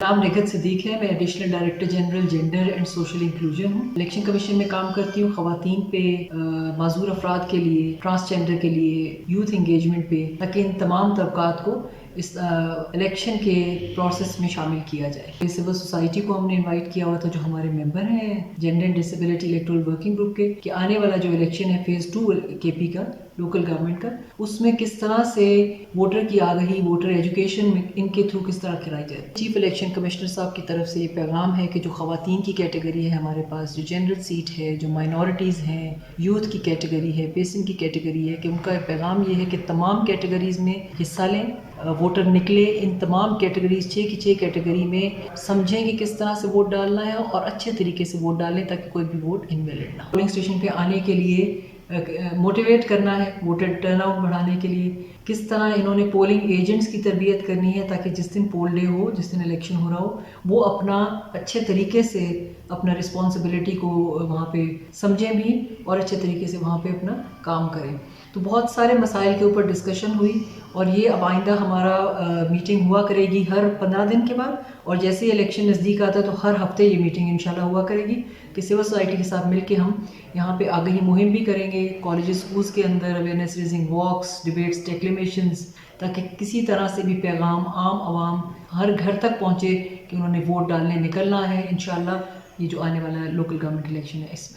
नाम निगत सिद्दीक है। मैं additional director general gender and social inclusion हूँ। इलेक्शन कमीशन में काम करती हूँ ख़वातीन पे, माजूर अफराद के लिए, ट्रांसजेंडर के लिए, यूथ इंगेजमेंट पे, ताकि इन तमाम तबकात को इस इलेक्शन के प्रोसेस में शामिल किया जाए। सिविल सोसाइटी को हमने इनवाइट किया हुआ था, जो हमारे मेंबर हैं gender and disability electoral working group के, कि आने वाला जो इलेक्शन है फेज़ 2 केपी का, लोकल गवर्नमेंट का, उसमें किस तरह से वोटर की आगाही, वोटर एजुकेशन में इनके थ्रू किस तरह कराई जाए। चीफ इलेक्शन कमिश्नर साहब की तरफ से ये पैगाम है कि जो ख़वातीन की कैटेगरी है हमारे पास, जो जनरल सीट है, जो माइनॉरिटीज़ हैं, यूथ की कैटेगरी है, पेसेंट की कैटेगरी है, कि उनका पैगाम ये है कि तमाम कैटेगरीज़ में हिस्सा लें, वोटर निकले, इन तमाम कैटेगरीज 6 की 6 कैटेगरी में समझें कि किस तरह से वोट डालना है और अच्छे तरीके से वोट डालें ताकि कोई भी वोट इनवैलिड ना हो। पोलिंग स्टेशन पे आने के लिए मोटिवेट करना है, वोटर टर्नआउट बढ़ाने के लिए किस तरह इन्होंने पोलिंग एजेंट्स की तरबियत करनी है, ताकि जिस दिन पोल डे हो, जिस दिन इलेक्शन हो रहा हो, वो अपना अच्छे तरीके से अपना रिस्पॉन्सिबिलिटी को वहाँ पे समझें भी और अच्छे तरीके से वहाँ पे अपना काम करें। तो बहुत सारे मसाइल के ऊपर डिस्कशन हुई और ये अब आइंदा हमारा मीटिंग हुआ करेगी हर 15 दिन के बाद, और जैसे ही इलेक्शन नज़दीक आता है तो हर हफ्ते ये मीटिंग इंशाल्लाह हुआ करेगी कि सिविल सोसाइटी के साथ मिलके हम यहाँ पे आगाही मुहिम भी करेंगे, कॉलेजेस स्कूल्स के अंदर अवेयरनेस रेजिंग वॉक्स, डिबेट्स, डेक्लेमेशंस, ताकि किसी तरह से भी पैगाम आम आवाम हर घर तक पहुँचे कि उन्होंने वोट डालने निकलना है इंशाल्लाह ये जो आने वाला लोकल गवर्नमेंट इलेक्शन है इसमें।